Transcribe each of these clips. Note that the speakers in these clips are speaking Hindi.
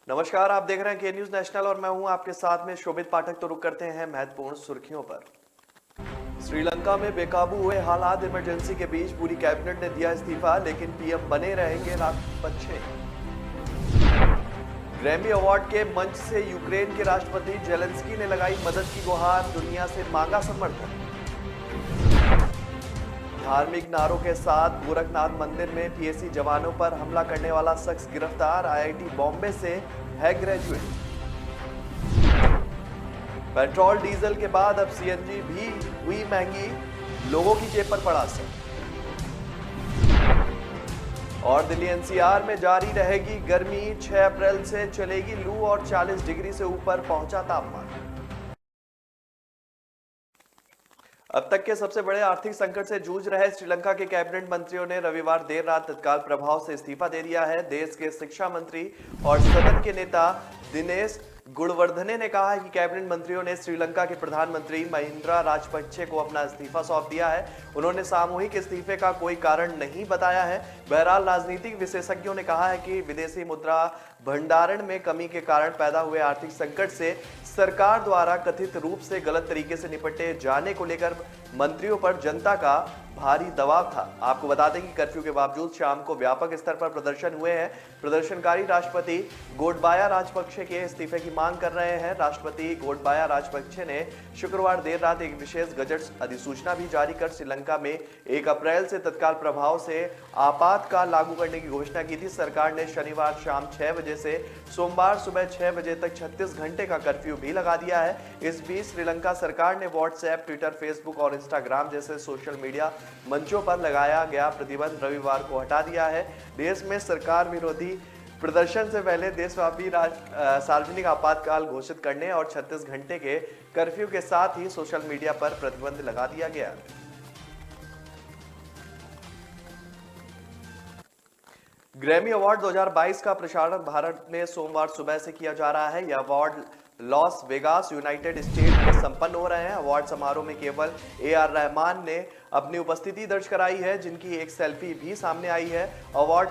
नमस्कार, आप देख रहे हैं के न्यूज नेशनल और मैं हूं आपके साथ में शोभित पाठक। तो रुक करते हैं महत्वपूर्ण सुर्खियों पर। श्रीलंका में बेकाबू हुए हालात, इमरजेंसी के बीच पूरी कैबिनेट ने दिया इस्तीफा, लेकिन पीएम बने रहेंगे राजपक्षे। ग्रैमी अवार्ड के मंच से यूक्रेन के राष्ट्रपति जेलेंस्की ने लगाई मदद की गुहार, दुनिया से मांगा समर्थन। धार्मिक नारों के साथ गोरखनाथ मंदिर में पीएसी जवानों पर हमला करने वाला शख्स गिरफ्तार, आईआईटी बॉम्बे से है ग्रेजुएट। पेट्रोल डीजल के बाद अब सीएनजी भी हुई महंगी, लोगों की जेब पर पड़ा असर। और दिल्ली एनसीआर में जारी रहेगी गर्मी, 6 अप्रैल से चलेगी लू और 40 डिग्री से ऊपर पहुंचा तापमान। अब तक के सबसे बड़े आर्थिक संकट से जूझ रहे श्रीलंका के कैबिनेट मंत्रियों ने रविवार देर रात तत्काल प्रभाव से इस्तीफा दे दिया है। देश के शिक्षा मंत्री और सदन के नेता दिनेश गुणवर्धने ने कहा है कि कैबिनेट मंत्रियों ने श्रीलंका के प्रधानमंत्री महिंद्रा राजपक्षे को अपना इस्तीफा सौंप दिया है। उन्होंने सामूहिक इस्तीफे का कोई कारण नहीं बताया है। बहरहाल राजनीतिक विशेषज्ञों ने कहा है कि विदेशी मुद्रा भंडारण में कमी के कारण पैदा हुए आर्थिक संकट से सरकार द्वारा कथित रूप से गलत तरीके से निपटे जाने को लेकर मंत्रियों पर जनता का भारी दबाव था। आपको बता दें कि कर्फ्यू के बावजूद शाम को व्यापक स्तर पर प्रदर्शन हुए हैं। प्रदर्शनकारी राष्ट्रपति गोटबाया राजपक्षे के इस्तीफे की मांग कर रहे हैं। राष्ट्रपति गोटबाया राजपक्षे ने शुक्रवार देर रात एक विशेष गजट अधिसूचना भी जारी कर श्रीलंका में 1 अप्रैल से तत्काल प्रभाव से आपातकाल लागू करने की घोषणा की थी। सरकार ने शनिवार शाम 6 बजे से सोमवार सुबह 6 बजे तक 36 घंटे का कर्फ्यू भी लगा दिया है। इस बीच श्रीलंका सरकार ने व्हाट्सएप, ट्विटर, फेसबुक और इंस्टाग्राम जैसे सोशल मीडिया मंचों पर लगाया गया प्रतिबंध रविवार को हटा दिया है। देश में सरकार विरोधी प्रदर्शन से पहले देशव्यापी सार्वजनिक आपातकाल घोषित करने और 36 घंटे के कर्फ्यू के साथ ही सोशल मीडिया पर प्रतिबंध लगा दिया गया। ग्रैमी अवार्ड 2022 का प्रसारण भारत में सोमवार सुबह से किया जा रहा है। यह award Las Vegas, United state में संपन्न हो रहे हैं। अवार्ड समारोह में केवल AR रहमान ने अपनी उपस्थिति दर्ज कराई है, जिनकी एक सेल्फी भी सामने आई है। अवार्ड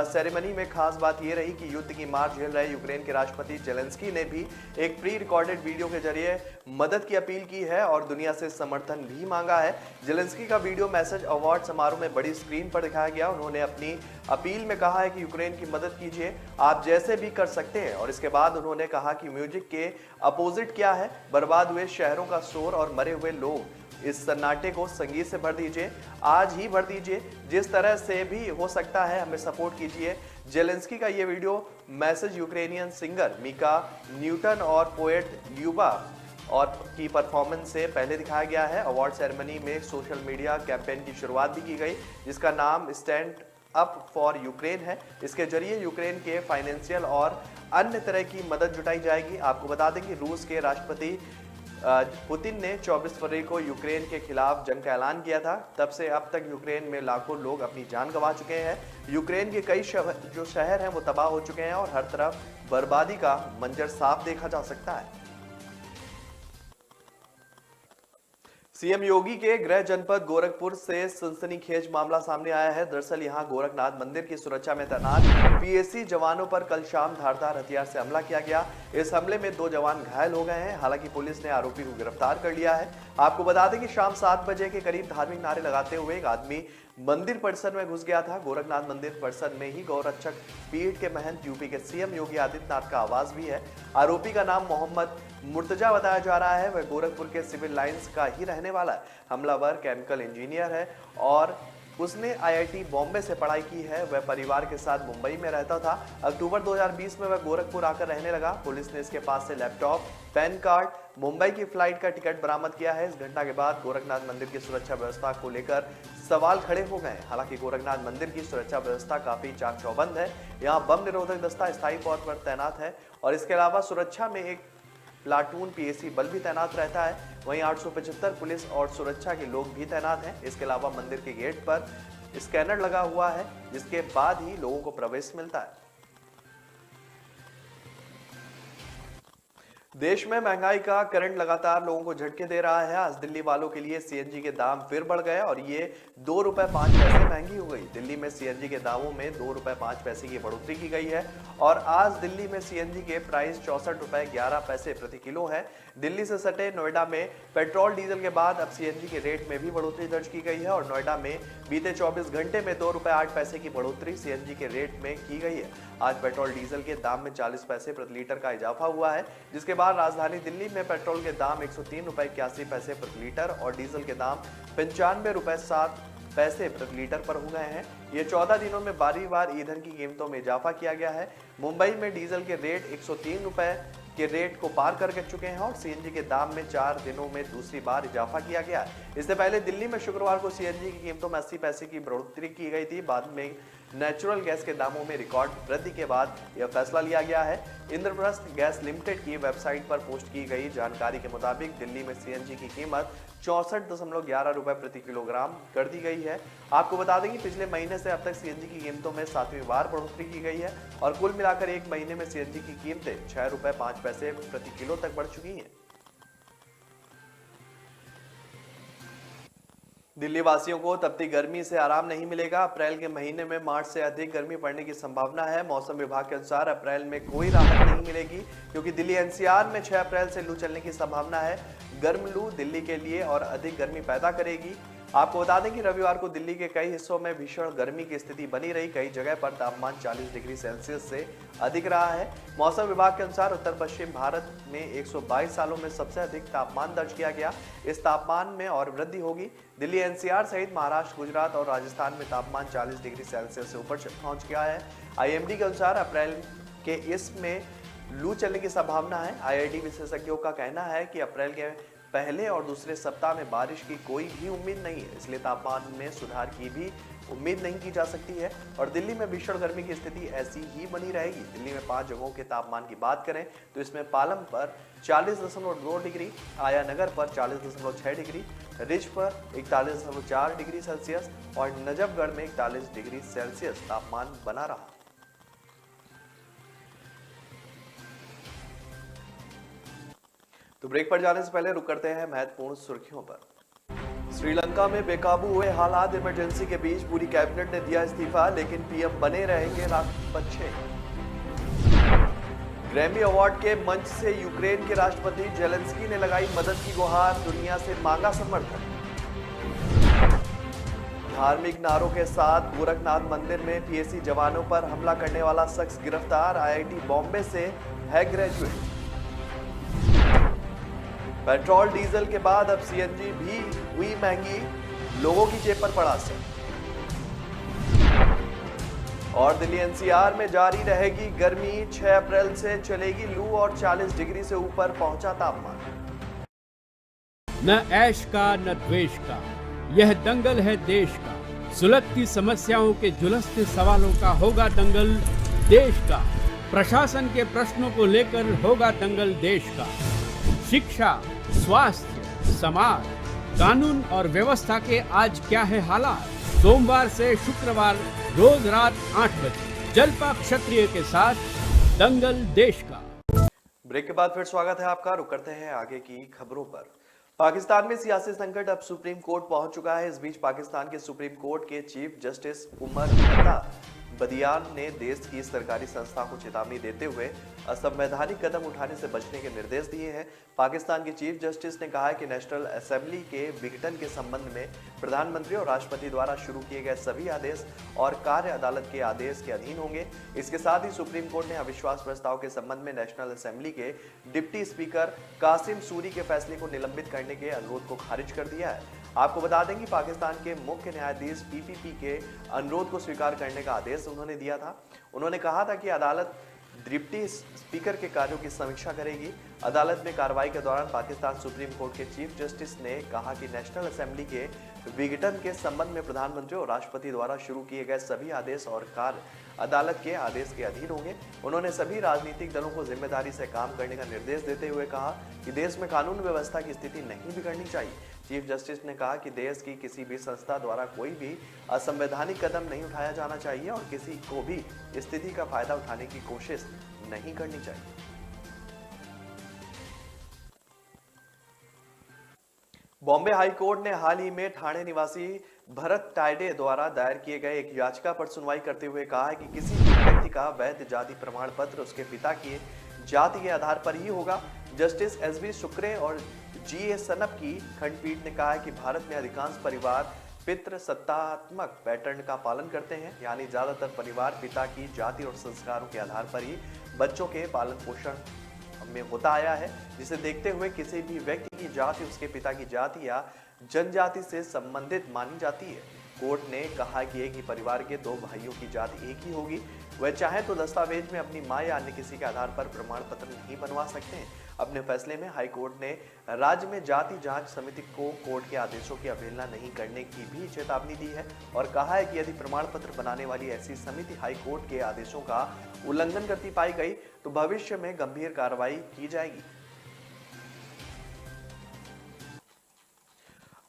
सेरेमनी में खास बात यह रही कि युद्ध की मार झेल रहे यूक्रेन के राष्ट्रपति जेलेंस्की ने भी एक प्री रिकॉर्डेड वीडियो के जरिए मदद की अपील की है और दुनिया से समर्थन भी मांगा है। जेलेंस्की का वीडियो मैसेज अवार्ड समारोह में बड़ी स्क्रीन पर दिखाया गया। उन्होंने अपनी अपील में कहा है कि यूक्रेन की मदद कीजिए, आप जैसे भी कर सकते हैं। और इसके बाद उन्होंने कहा कि म्यूजिक के अपोजिट क्या है, बर्बाद हुए शहरों का शोर और मरे हुए लोग। इस सन्नाटे को संगीत से भर दीजिए, आज ही भर दीजिए, जिस तरह से भी हो सकता है हमें सपोर्ट कीजिए। जेलेंस्की का ये video message Ukrainian singer Mika Newton और पोएट ल्यूबा और की परफॉर्मेंस से पहले दिखाया गया है। अवार्ड सेरेमनी में सोशल मीडिया कैंपेन की शुरुआत भी की गई, जिसका नाम स्टैंड अप फॉर यूक्रेन है। इसके जरिए यूक्रेन के फाइनेंशियल और अन्य तरह की मदद जुटाई जाएगी। आपको बता दें कि रूस के राष्ट्रपति पुतिन ने 24 फरवरी को यूक्रेन के खिलाफ जंग का ऐलान किया था। तब से अब तक यूक्रेन में लाखों लोग अपनी जान गंवा चुके हैं। यूक्रेन के कई जो शहर हैं वो तबाह हो चुके हैं और हर तरफ बर्बादी का मंजर साफ देखा जा सकता है। सीएम योगी के गृह जनपद गोरखपुर से सनसनीखेज मामला सामने आया है। दरअसल यहां गोरखनाथ मंदिर की सुरक्षा में तैनात पीएसी जवानों पर कल शाम धारदार हथियार से हमला किया गया। इस हमले में 2 जवान घायल हो गए हैं। हालांकि पुलिस ने आरोपी को गिरफ्तार कर लिया है। आपको बता दें कि शाम 7 बजे के करीब धार्मिक नारे लगाते हुए एक आदमी मंदिर परिसर में घुस गया था। गोरखनाथ मंदिर परिसर में ही गौरक्षक पीठ के महंत यूपी के सीएम योगी आदित्यनाथ का आवास भी है। आरोपी का नाम मोहम्मद मुर्तजा बताया जा रहा है। वह गोरखपुर के सिविल लाइंस का ही रहने वाला है। हमलावर केमिकल इंजीनियर है और उसने आईआईटी बॉम्बे से पढ़ाई की है। वह परिवार के साथ मुंबई में रहता था। अक्टूबर 2020 में वह गोरखपुर आकर रहने लगा। पुलिस ने इसके पास से लैपटॉप, पैन कार्ड, मुंबई की फ्लाइट का टिकट बरामद किया है। इस घटना के बाद गोरखनाथ मंदिर की सुरक्षा व्यवस्था को लेकर सवाल खड़े हो गए। हालांकि गोरखनाथ मंदिर की सुरक्षा व्यवस्था काफी चाक चौबंद है। यहाँ बम निरोधक दस्ता स्थायी तौर पर तैनात है और इसके अलावा सुरक्षा में एक प्लाटून पीएसी बल भी तैनात रहता है। वहीं 875 पुलिस और सुरक्षा के लोग भी तैनात हैं। इसके अलावा मंदिर के गेट पर स्कैनर लगा हुआ है, जिसके बाद ही लोगों को प्रवेश मिलता है। देश में महंगाई का करंट लगातार लोगों को झटके दे रहा है। आज दिल्ली वालों के लिए सीएनजी के दाम फिर बढ़ गए और ये 2 रुपए 5 पैसे महंगी हो गई। दिल्ली में सीएनजी के दामों में 2 रुपए 5 पैसे की बढ़ोतरी की गई है और आज दिल्ली में सीएनजी के प्राइस 64 रुपए 11 पैसे प्रति किलो है। दिल्ली से सटे नोएडा में पेट्रोल डीजल के बाद अब सीएनजी के रेट में भी बढ़ोतरी दर्ज की गई है और नोएडा में बीते 24 घंटे में 2 रुपए 8 पैसे की बढ़ोतरी सीएनजी के रेट में की गई है। आज पेट्रोल डीजल के दाम में 40 पैसे प्रति लीटर का इजाफा हुआ है, जिसके बाद राजधानी दिल्ली में पेट्रोल के दाम 103 रुपए 81 पैसे प्रति लीटर और डीजल के दाम 95 रुपए 7 पैसे प्रति लीटर पर हो गए हैं। ये 14 दिनों में बारी बार ईंधन की कीमतों में इजाफा किया गया है। मुंबई में डीजल के रेट 103 रुपए के रेट को पार कर चुके हैं और सीएनजी के दाम में 4 दिनों में दूसरी बार इजाफा किया गया है। इससे पहले दिल्ली में शुक्रवार को सीएनजी की कीमतों में 80 पैसे की बढ़ोतरी की गई थी। बाद में नेचुरल गैस के दामों में रिकॉर्ड वृद्धि के बाद यह फैसला लिया गया है। इंद्रप्रस्थ गैस लिमिटेड की वेबसाइट पर पोस्ट की गई जानकारी के मुताबिक दिल्ली में सीएनजी की कीमत 64.11 रुपए प्रति किलोग्राम कर दी गई है। आपको बता दें कि पिछले महीने से अब तक सीएनजी की कीमतों में 7वीं बार बढ़ोतरी की गई है और कुल मिलाकर एक महीने में सीएनजी की कीमतें 6 रुपए 5 पैसे प्रति किलो तक बढ़ चुकी हैं। दिल्ली वासियों को तपती गर्मी से आराम नहीं मिलेगा। अप्रैल के महीने में मार्च से अधिक गर्मी पड़ने की संभावना है। मौसम विभाग के अनुसार अप्रैल में कोई राहत नहीं मिलेगी क्योंकि दिल्ली एनसीआर में 6 अप्रैल से लू चलने की संभावना है। गर्म लू दिल्ली के लिए और अधिक गर्मी पैदा करेगी। आपको बता दें कि रविवार को दिल्ली के कई हिस्सों में भीषण गर्मी की स्थिति बनी रही। कई जगह पर तापमान 40 डिग्री सेल्सियस से अधिक रहा है। मौसम विभाग के अनुसार उत्तर पश्चिम भारत में 122 सालों में सबसे अधिक तापमान दर्ज किया गया। इस तापमान में और वृद्धि होगी। दिल्ली एनसीआर सहित महाराष्ट्र, गुजरात और राजस्थान में तापमान 40 डिग्री सेल्सियस से ऊपर पहुंच गया है। आईएमडी के अनुसार अप्रैल के इसमें लू चलने की संभावना है। आईआईडी विशेषज्ञों का कहना है कि अप्रैल के पहले और दूसरे सप्ताह में बारिश की कोई भी उम्मीद नहीं है, इसलिए तापमान में सुधार की भी उम्मीद नहीं की जा सकती है और दिल्ली में भीषण गर्मी की स्थिति ऐसी ही बनी रहेगी। दिल्ली में 5 जगहों के तापमान की बात करें तो इसमें पालम पर 40.2 डिग्री, आया नगर पर 40.6 डिग्री, रिज पर 41.4 डिग्री सेल्सियस और नजफगढ़ में 41 डिग्री सेल्सियस तापमान बना रहा। तो ब्रेक पर जाने से पहले रुक करते हैं महत्वपूर्ण सुर्खियों पर। श्रीलंका में बेकाबू हुए हालात, इमरजेंसी के बीच पूरी कैबिनेट ने दिया इस्तीफा, लेकिन पीएम बने रहेंगे राजपक्षे। ग्रैमी अवार्ड के मंच से यूक्रेन के राष्ट्रपति जेलेंस्की ने लगाई मदद की गुहार, दुनिया से मांगा समर्थन। धार्मिक नारों के साथ गोरखनाथ मंदिर में पीएसी जवानों पर हमला करने वाला शख्स गिरफ्तार, आईआईटी बॉम्बे से है ग्रेजुएट। पेट्रोल डीजल के बाद अब सीएनजी भी हुई महंगी, लोगों की जेब पर पड़ा असर। और दिल्ली एनसीआर में जारी रहेगी गर्मी, 6 अप्रैल से चलेगी लू और 40 डिग्री से ऊपर पहुंचा तापमान। न ऐश का न द्वेष का, यह दंगल है देश का। सुलगती समस्याओं के जुलसते सवालों का होगा दंगल देश का। प्रशासन के प्रश्नों को लेकर होगा दंगल देश का। शिक्षा, स्वास्थ्य, समाज, कानून और व्यवस्था के आज क्या है हालात। सोमवार से शुक्रवार रोज रात 8 बजे जलपा क्षत्रिय के साथ दंगल देश का। ब्रेक के बाद फिर स्वागत है आपका। रुक करते हैं आगे की खबरों पर। पाकिस्तान में सियासी संकट अब सुप्रीम कोर्ट पहुंच चुका है। इस बीच पाकिस्तान के सुप्रीम कोर्ट के चीफ जस्टिस उमर अता बदियान ने देश की सरकारी संस्था को चेतावनी देते हुए असंवैधानिक कदम उठाने से बचने के निर्देश दिए हैं। पाकिस्तान के चीफ जस्टिस ने कहा है कि नेशनल असेंबली के विघटन के संबंध में प्रधानमंत्री और राष्ट्रपति द्वारा शुरू किए गए सभी आदेश और कार्य अदालत के आदेश के अधीन होंगे। इसके साथ ही सुप्रीम कोर्ट ने अविश्वास प्रस्ताव के संबंध में नेशनल असेंबली के डिप्टी स्पीकर कासिम सूरी के फैसले को निलंबित करने के अनुरोध को खारिज कर दिया है। आपको बता दें कि पाकिस्तान के मुख्य न्यायाधीश पीपीपी के अनुरोध को स्वीकार करने का आदेश उन्होंने दिया था। उन्होंने कहा था कि अदालत डिप्टी स्पीकर के कार्यों की समीक्षा करेगी। अदालत में कार्रवाई के दौरान पाकिस्तान सुप्रीम कोर्ट के चीफ जस्टिस ने कहा कि नेशनल असेंबली के विघटन के संबंध में प्रधानमंत्री और राष्ट्रपति द्वारा शुरू किए गए सभी आदेश और कार्य अदालत के आदेश के अधीन होंगे। उन्होंने सभी राजनीतिक दलों को जिम्मेदारी से काम करने का निर्देश देते हुए कहा कि देश में कानून व्यवस्था की स्थिति नहीं बिगड़नी चाहिए। चीफ जस्टिस ने कहा कि देश की किसी भी संस्था द्वारा कोई भी असंवैधानिक कदम नहीं उठाया जाना चाहिए और किसी को भी स्थिति का फायदा उठाने की कोशिश नहीं करनी चाहिए। बॉम्बे हाई कोर्ट ने हाल ही में ठाणे निवासी भरत टाइडे द्वारा दायर किए गए एक याचिका पर सुनवाई करते हुए कहा है कि किसी भी व्यक्ति का वैध जाति प्रमाण पत्र उसके पिता की जाति के आधार पर ही होगा। जस्टिस एसवी शुक्रे और जीए सनप की खंडपीठ ने कहा है कि भारत में अधिकांश परिवार पितृसत्तात्मक पैटर्न का पालन करते हैं, यानी ज्यादातर परिवार पिता की जाति और संस्कारों के आधार पर ही बच्चों के पालन पोषण में होता आया है, जिसे देखते हुए किसी भी व्यक्ति की जाति उसके पिता की जाति या जनजाति से संबंधित मानी जाती है। कोर्ट ने कहा कि एक ही परिवार के दो भाइयों की जाति एक ही होगी। वह चाहे तो दस्तावेज में अपनी मां या अन्य किसी के आधार पर प्रमाण पत्र नहीं बनवा सकते हैं। अपने फैसले में हाई कोर्ट ने राज्य में जाति जांच समिति को कोर्ट के आदेशों की अवहेलना नहीं करने की भी चेतावनी दी है और कहा है कि यदि प्रमाण पत्र बनाने वाली ऐसी समिति हाई कोर्ट के आदेशों का उल्लंघन करती पाई गई तो भविष्य में गंभीर कार्रवाई की जाएगी।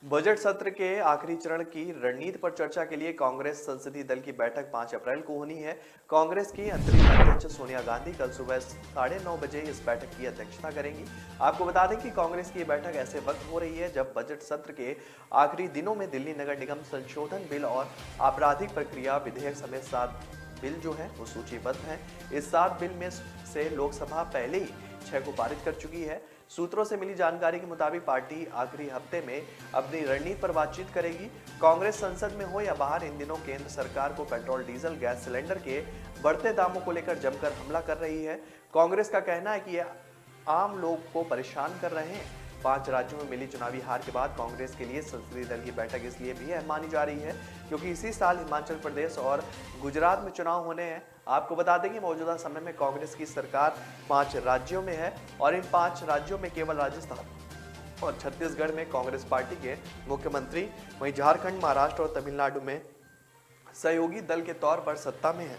बजट सत्र के आखिरी चरण की रणनीति पर चर्चा के लिए कांग्रेस संसदीय दल की बैठक 5 अप्रैल को होनी है। कांग्रेस की अंतरिम अध्यक्ष सोनिया गांधी कल सुबह 9:30 बजे इस बैठक की अध्यक्षता करेंगी। आपको बता दें कि कांग्रेस की बैठक ऐसे वक्त हो रही है जब बजट सत्र के आखिरी दिनों में दिल्ली नगर निगम संशोधन बिल और आपराधिक प्रक्रिया विधेयक समेत 7 बिल जो है वो सूचीबद्ध हैं। इस 7 बिल में से लोकसभा पहले ही 6 को पारित कर चुकी है। सूत्रों से मिली जानकारी के मुताबिक पार्टी आखिरी हफ्ते में अपनी रणनीति पर बातचीत करेगी। कांग्रेस संसद में हो या बाहर, इन दिनों केंद्र सरकार को पेट्रोल डीजल गैस सिलेंडर के बढ़ते दामों को लेकर जमकर हमला कर रही है। कांग्रेस का कहना है कि ये आम लोग को परेशान कर रहे हैं। 5 राज्यों में मिली चुनावी हार के बाद कांग्रेस के लिए संसदीय दल की बैठक इसलिए भी अहम मानी जा रही है क्योंकि इसी साल हिमाचल प्रदेश और गुजरात में चुनाव होने हैं। आपको बता दें कि मौजूदा समय में कांग्रेस की सरकार 5 राज्यों में है और इन 5 राज्यों में केवल राजस्थान और छत्तीसगढ़ में कांग्रेस पार्टी के मुख्यमंत्री, वहीं झारखंड, महाराष्ट्र और तमिलनाडु में सहयोगी दल के तौर पर सत्ता में है।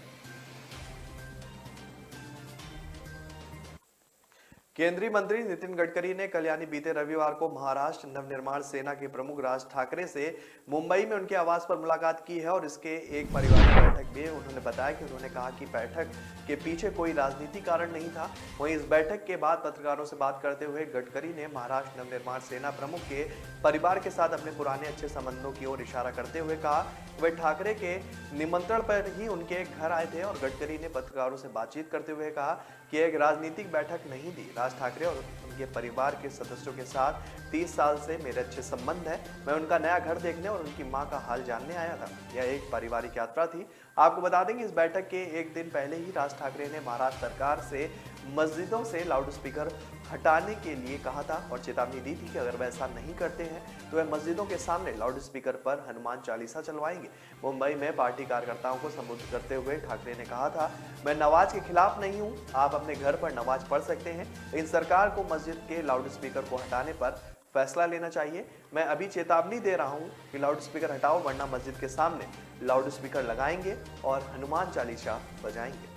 केंद्रीय मंत्री नितिन गडकरी ने कल यानी बीते रविवार को महाराष्ट्र नवनिर्माण सेना के प्रमुख राज ठाकरे से मुंबई में उनके आवास पर मुलाकात की है और इसके एक पारिवारिक बैठक में उन्होंने बताया कि उन्होंने कहा कि बैठक के पीछे कोई राजनीतिक कारण नहीं था। वहीं इस बैठक के बाद पत्रकारों से बात करते हुए गडकरी ने महाराष्ट्र नवनिर्माण सेना प्रमुख के परिवार के साथ अपने पुराने अच्छे संबंधों की ओर इशारा करते हुए कहा वह ठाकरे के निमंत्रण पर ही उनके घर आए थे और गडकरी ने पत्रकारों से बातचीत करते हुए कहा कि एक राजनीतिक बैठक नहीं दी। राज ठाकरे और उनके परिवार के सदस्यों के साथ 30 साल से मेरे अच्छे संबंध है। मैं उनका नया घर देखने और उनकी मां का हाल जानने आया था। यह एक पारिवारिक यात्रा थी। आपको बता दें कि इस बैठक के एक दिन पहले ही राज ठाकरे ने महाराष्ट्र सरकार से मस्जिदों से लाउडस्पीकर हटाने के लिए कहा था और चेतावनी दी थी कि अगर वह ऐसा नहीं करते हैं तो वह मस्जिदों के सामने लाउडस्पीकर पर हनुमान चालीसा चलवाएंगे। मुंबई में पार्टी कार्यकर्ताओं को संबोधित करते हुए ठाकरे ने कहा था, मैं नमाज के खिलाफ नहीं हूं, आप अपने घर पर नमाज पढ़ सकते हैं, लेकिन सरकार को मस्जिद के लाउडस्पीकर को हटाने पर फैसला लेना चाहिए। मैं अभी चेतावनी दे रहा हूं कि लाउडस्पीकर हटाओ वरना मस्जिद के सामने लाउडस्पीकर लगाएंगे और हनुमान चालीसा बजाएंगे।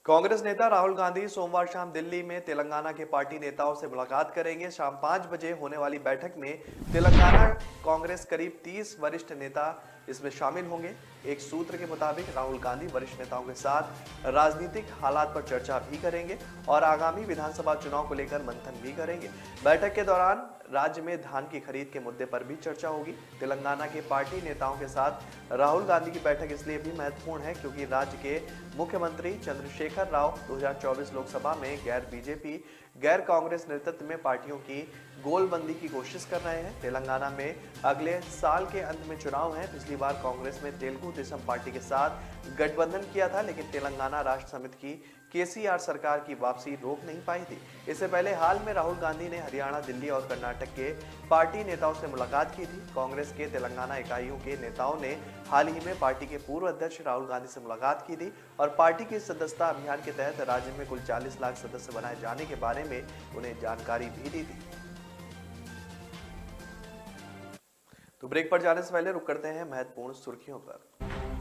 कांग्रेस नेता राहुल गांधी सोमवार शाम दिल्ली में तेलंगाना के पार्टी नेताओं से मुलाकात करेंगे। शाम 5 बजे होने वाली बैठक में तेलंगाना कांग्रेस करीब 30 वरिष्ठ नेता इसमें शामिल होंगे। एक सूत्र के मुताबिक राहुल गांधी वरिष्ठ नेताओं के साथ राजनीतिक हालात पर चर्चा भी करेंगे और आगामी विधानसभा चुनाव को लेकर मंथन भी करेंगे। बैठक के दौरान राज्य में धान की खरीद के मुद्दे पर भी चर्चा होगी। तेलंगाना के पार्टी नेताओं के साथ राहुल गांधी की बैठक इसलिए भी महत्वपूर्ण है क्योंकि राज्य के मुख्यमंत्री चंद्रशेखर राव 2024 लोकसभा में गैर बीजेपी गैर कांग्रेस नेतृत्व में पार्टियों की गोलबंदी की कोशिश कर रहे हैं। तेलंगाना में अगले साल के अंत में चुनाव है। पिछली बार कांग्रेस में तेलुगु देशम पार्टी के साथ गठबंधन किया था, लेकिन तेलंगाना राष्ट्र समिति की केसीआर सरकार की वापसी रोक नहीं पाई थी। इससे पहले हाल में राहुल गांधी ने हरियाणा, दिल्ली और कर्नाटक के पार्टी नेताओं से मुलाकात की थी। कांग्रेस के तेलंगाना इकाइयों के नेताओं ने हाल ही में पार्टी के पूर्व अध्यक्ष राहुल गांधी से मुलाकात की थी और पार्टी की सदस्यता अभियान के तहत राज्य में कुल 40 लाख सदस्य बनाए जाने के बारे में उन्हें जानकारी भी दी थी। तो ब्रेक पर जाने से पहले रुक करते हैं महत्वपूर्ण सुर्खियों पर।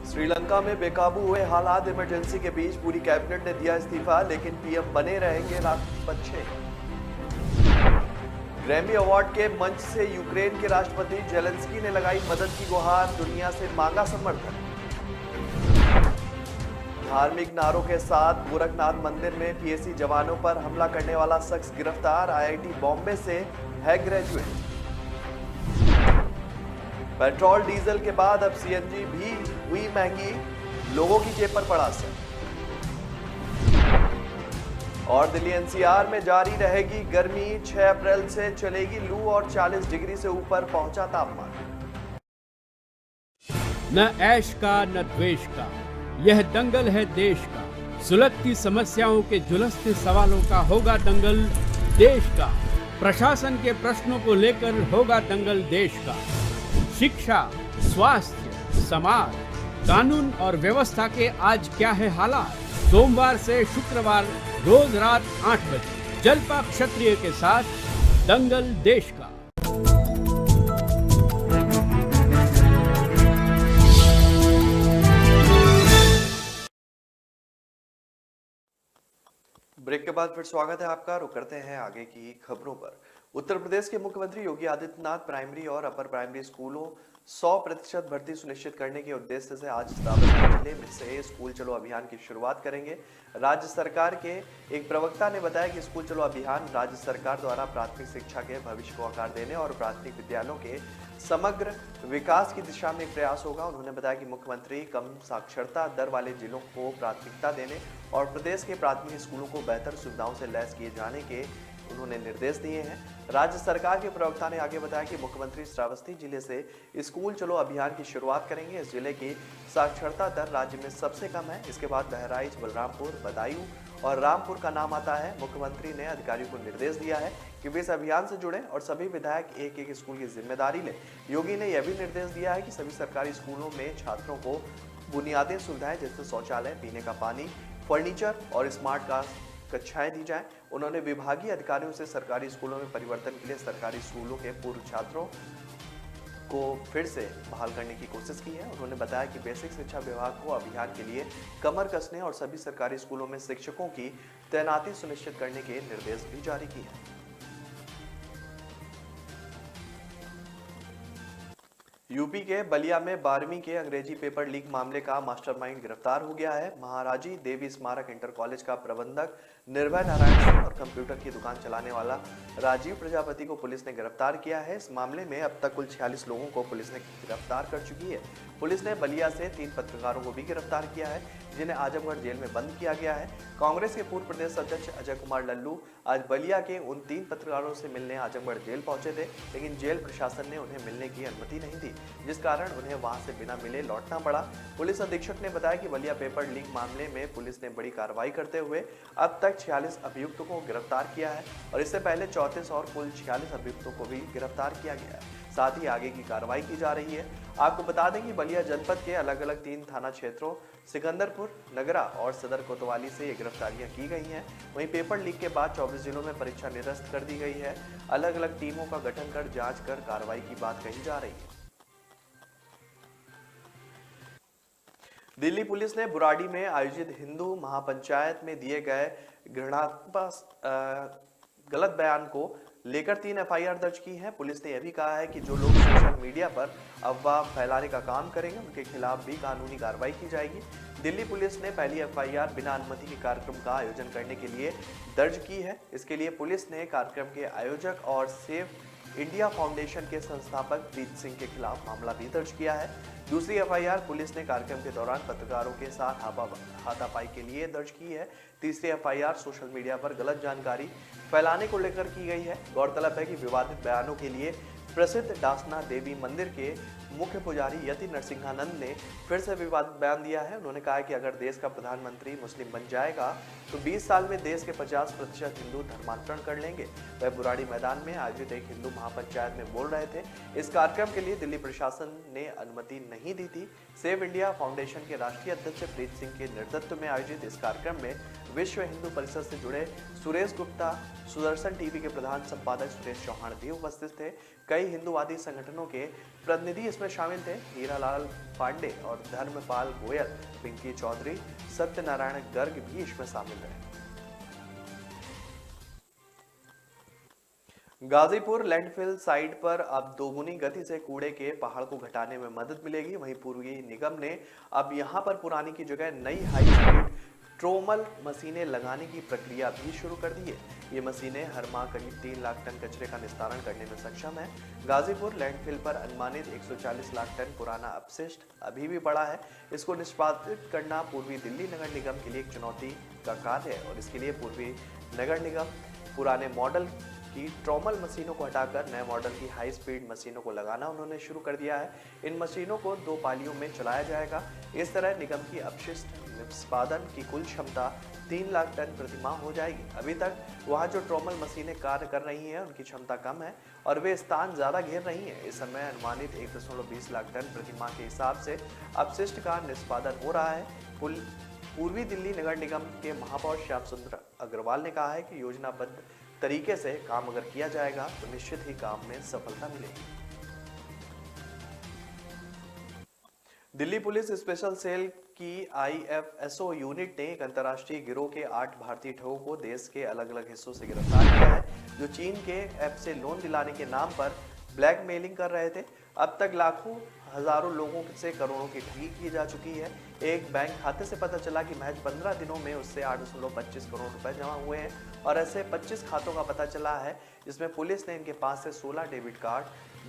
श्रीलंका में बेकाबू हुए हालात, इमरजेंसी के बीच पूरी कैबिनेट ने दिया इस्तीफा, लेकिन पीएम बने रहेंगे राष्ट्रपति। ग्रैमी अवार्ड के मंच से यूक्रेन के राष्ट्रपति जेलेंस्की ने लगाई मदद की गुहार, दुनिया से मांगा समर्थन। धार्मिक नारों के साथ गोरखनाथ मंदिर में पीएसी जवानों पर हमला करने वाला शख्स गिरफ्तार। आईआईटी बॉम्बे से है ग्रेजुएट। पेट्रोल डीजल के बाद अब सीएनजी भी हुई महंगी, लोगों की जेब पर पड़ा असर। और दिल्ली एनसीआर में जारी रहेगी गर्मी, 6 अप्रैल से चलेगी लू और 40 डिग्री से ऊपर पहुंचा तापमान। न ऐश का न द्वेष का, यह दंगल है देश का। सुलगती समस्याओं के जुलसते सवालों का होगा दंगल देश का। प्रशासन के प्रश्नों को लेकर होगा दंगल देश का। शिक्षा, स्वास्थ्य, समाज, कानून और व्यवस्था के आज क्या है हालात। सोमवार से शुक्रवार रोज रात 8 बजे जलपा क्षत्रिय के साथ दंगल देश का। ब्रेक के बाद फिर स्वागत है आपका। रुक करते हैं आगे की खबरों पर। उत्तर प्रदेश के मुख्यमंत्री योगी आदित्यनाथ प्राइमरी और अपर प्राइमरी स्कूलों 100% भर्ती सुनिश्चित करने के उद्देश्य से आज श्रावस्ती जिले में से स्कूल चलो अभियान की शुरुआत करेंगे। राज्य सरकार के एक प्रवक्ता ने बताया कि स्कूल चलो अभियान राज्य सरकार द्वारा प्राथमिक शिक्षा के भविष्य को आकार देने और प्राथमिक विद्यालयों के समग्र विकास की दिशा में एक प्रयास होगा। उन्होंने बताया कि मुख्यमंत्री कम साक्षरता दर वाले जिलों को प्राथमिकता देने और प्रदेश के प्राथमिक स्कूलों को बेहतर सुविधाओं से लैस किए जाने के उन्होंने निर्देश दिए हैं। राज्य सरकार के प्रवक्ता ने आगे बताया कि मुख्यमंत्री श्रावस्ती जिले से स्कूल चलो अभियान की शुरुआत करेंगे। इस जिले की साक्षरता दर राज्य में सबसे कम है। इसके बाद बहराइच, बलरामपुर, बदायूं और रामपुर का नाम आता है। मुख्यमंत्री ने अधिकारियों को निर्देश दिया है कि वे इस अभियान से जुड़े और सभी विधायक एक एक स्कूल की जिम्मेदारी लें। योगी ने यह भी निर्देश दिया है कि सभी सरकारी स्कूलों में छात्रों को बुनियादी सुविधाएं जैसे शौचालय, पीने का पानी, फर्नीचर और स्मार्ट क्लास कक्षाएं दी जाएं। उन्होंने विभागीय अधिकारियों से सरकारी स्कूलों में परिवर्तन के लिए सरकारी स्कूलों के पूर्व छात्रों को फिर से बहाल करने की कोशिश की है। उन्होंने बताया कि बेसिक शिक्षा विभाग को अभियान के लिए कमर कसने और सभी सरकारी स्कूलों में शिक्षकों की तैनाती सुनिश्चित करने के निर्देश भी जारी किए हैं। यूपी के बलिया में 12वीं के अंग्रेजी पेपर लीक मामले का मास्टरमाइंड गिरफ्तार हो गया है। महाराजी देवी स्मारक इंटर कॉलेज का प्रबंधक निर्भय नारायण सिंह और कंप्यूटर की दुकान चलाने वाला राजीव प्रजापति को पुलिस ने गिरफ्तार किया है। इस मामले में अब तक कुल 46 लोगों को पुलिस ने गिरफ्तार कर चुकी है। पुलिस ने बलिया से 3 पत्रकारों को भी गिरफ्तार किया है, जिन्हें आजमगढ़ जेल में बंद किया गया है। कांग्रेस के पूर्व प्रदेश अध्यक्ष अजय कुमार लल्लू आज बलिया के उन 3 पत्रकारों से मिलने आजमगढ़ जेल पहुंचे थे, लेकिन जेल प्रशासन ने उन्हें मिलने की अनुमति नहीं दी, जिस कारण उन्हें वहां से बिना मिले लौटना पड़ा। पुलिस अधीक्षक ने बताया कि बलिया पेपर लीक मामले में पुलिस ने बड़ी कार्रवाई करते हुए अब तक 46 अभियुक्तों को गिरफ्तार किया है और इससे पहले 34 और कुल 46 अभियुक्तों को भी गिरफ्तार किया गया है। साथ ही आगे की कार्रवाई की जा रही है। आपको बता दें कि बलिया जनपद के अलग अलग 3 थाना क्षेत्रों सिकंदरपुर, नगरा और सदर कोतवाली से ये गिरफ्तारियां की गई हैं। वहीं पेपर लीक के बाद 24 जिलों में परीक्षा निरस्त कर दी गई है। अलग अलग टीमों का गठन कर जांच कर कार्रवाई की बात कही जा रही है। दिल्ली पुलिस ने बुराड़ी में आयोजित हिंदू महापंचायत में दिए गए घृणास्पद गलत बयान को लेकर 3 एफआईआर दर्ज की है। पुलिस ने यह भी कहा है कि जो लोग सोशल मीडिया पर अफवाह फैलाने का काम करेंगे उनके खिलाफ भी कानूनी कार्रवाई की जाएगी। दिल्ली पुलिस ने पहली एफआईआर बिना अनुमति के कार्यक्रम का आयोजन करने के लिए दर्ज की है। इसके लिए पुलिस ने कार्यक्रम के आयोजक और सेव इंडिया फाउंडेशन के संस्थापक प्रीत सिंह के खिलाफ मामला भी दर्ज किया है। दूसरी एफआईआर पुलिस ने कार्यक्रम के दौरान पत्रकारों के साथ हाथापाई के लिए दर्ज की है। तीसरी एफआईआर सोशल मीडिया पर गलत जानकारी फैलाने को लेकर की गई है। गौरतलब है कि विवादित बयानों के लिए प्रसिद्ध डासना देवी मंदिर के मुख्य पुजारी यति नरसिंहानंद ने फिर से विवादित बयान दिया है। उन्होंने कहा कि अगर देश का प्रधानमंत्री मुस्लिम बन जाएगा तो 20 साल में देश के 50% हिंदू धर्मांतरण कर लेंगे। वह बुराड़ी मैदान में आयोजित एक हिंदू महापंचायत में बोल रहे थे। इस कार्यक्रम के लिए दिल्ली प्रशासन ने अनुमति नहीं दी थी। सेव इंडिया फाउंडेशन के राष्ट्रीय अध्यक्ष प्रीत सिंह के नेतृत्व में आयोजित इस कार्यक्रम में विश्व हिंदू परिषद से जुड़े सुरेश गुप्ता, सुदर्शन टीवी के प्रधान संपादक सुरेश चौहान भी उपस्थित थे। कई हिंदूवादी संगठनों के प्रतिनिधि इसमें शामिल थे। हीरालाल पांडे और धर्मपाल गोयल, पिंकी चौधरी, सत्यनारायण गर्ग भी इसमें शामिल रहे। गाजीपुर लैंडफिल साइट पर अब दोगुनी गति से कूड़े के पहाड़ को घटाने में मदद मिलेगी। वहीं पूर्वी निगम ने अब यहां पर पुरानी की जगह नई हाई स्पीड ट्रोमल मशीनें लगाने की प्रक्रिया भी शुरू कर दी है। ये मशीनें हर माह करीब 3 लाख टन कचरे का निस्तारण करने में सक्षम है। गाजीपुर लैंडफिल पर अनुमानित 140 लाख टन पुराना अपशिष्ट अभी भी पड़ा है। इसको निष्पादित करना पूर्वी दिल्ली नगर निगम के लिए एक चुनौती का कार्य है और इसके लिए पूर्वी नगर निगम पुराने मॉडल की ट्रोमल मशीनों को हटाकर नए मॉडल की हाई स्पीड मशीनों को लगाना उन्होंने शुरू कर दिया है। इन मशीनों को 2 पालियों में चलाया जाएगा। इस तरह निगम की अपशिष्ट निष्पादन की कुल क्षमता 3 लाख टन प्रति माह हो जाएगी। अभी तक वहां जो ट्रोमल मशीनें कार्य कर रही हैं उनकी क्षमता कम है और वे स्थान ज्यादा घेर रही हैं। इस समय अनुमानित 1.20 लाख टन प्रति माह के हिसाब से अपशिष्ट का निष्पादन हो रहा है। पूर्वी दिल्ली नगर निगम के महापौर श्याम सुंदर अग्रवाल ने कहा है कि योजनाबद्ध तरीके से काम अगर किया जाएगा तो निश्चित ही काम में सफलता मिलेगी। दिल्ली पुलिस स्पेशल सेल की IFSO यूनिट ने एक अंतर्राष्ट्रीय गिरोह के 8 भारतीय ठगों को देश के अलग अलग हिस्सों से गिरफ्तार किया है, जो चीन के ऐप से लोन दिलाने के नाम पर ब्लैकमेलिंग कर रहे थे। अब तक लाखों हजारों लोगों से करोड़ों की ठगी की जा चुकी है। एक बैंक खाते से पता चला कि महज 15 दिनों में उससे 8.25 करोड़ रुपए जमा हुए हैं और ऐसे 25 खातों का पता चला है, जिसमें पुलिस ने इनके पास से 16 debit card,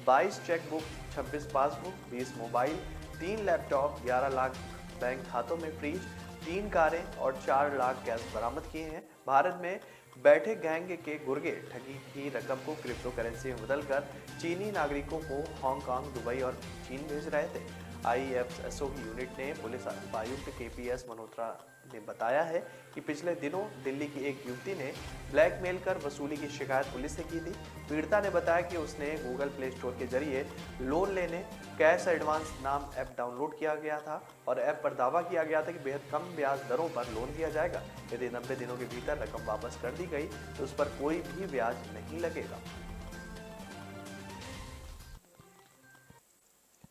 22 chequebook, 26 passbook, 20 mobile, 3 laptop, 11 lakh bank खातों में फ्रीज, 3 कारें और 4 लाख कैश बरामद किए हैं। भारत में बैठे गैंग के गुर्गे ठगी की रकम को क्रिप्टो करेंसी में बदलकर चीनी नागरिकों को हांगकांग, दुबई और चीन भेज रहे थे। IFSO की यूनिट ने पुलिस उपायुक्त KPS मल्होत्रा ने बताया है कि पिछले दिनों दिल्ली की एक युवती ने ब्लैकमेल कर वसूली की शिकायत पुलिस से की थी। पीड़िता ने बताया कि उसने गूगल प्ले स्टोर के जरिए लोन लेने कैश एडवांस नाम ऐप डाउनलोड किया गया था और ऐप पर दावा किया गया था कि बेहद कम ब्याज दरों पर लोन दिया जाएगा। यदि 90 दिनों के भीतर रकम वापस कर दी गई तो उस पर कोई भी ब्याज नहीं लगेगा।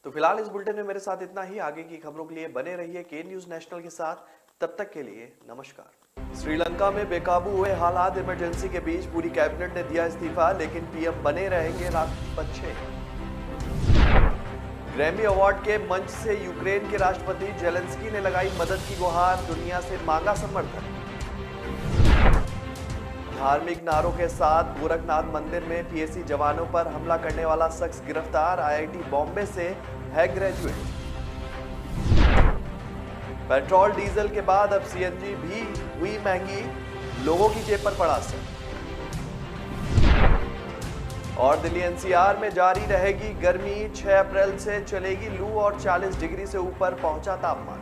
तो फिलहाल इस बुलेटिन में मेरे साथ इतना ही। आगे की खबरों के लिए बने रहिए के न्यूज नेशनल के साथ। तब तक के लिए नमस्कार। श्रीलंका में बेकाबू हुए हालात, इमरजेंसी के बीच पूरी कैबिनेट ने दिया इस्तीफा, लेकिन PM बने रहेंगे राष्ट्रपति। ग्रैमी अवार्ड के मंच से यूक्रेन के राष्ट्रपति जेलेंस्की ने लगाई मदद की गुहार, दुनिया से मांगा समर्थन। धार्मिक नारों के साथ गोरखनाथ मंदिर में PSC जवानों पर हमला करने वाला शख्स गिरफ्तार, IIT बॉम्बे से है ग्रेजुएट। पेट्रोल डीजल के बाद अब CNG भी हुई महंगी, लोगों की जेब पर पड़ा असर। और दिल्ली NCR में जारी रहेगी गर्मी, 6 अप्रैल से चलेगी लू और 40 डिग्री से ऊपर पहुंचा तापमान।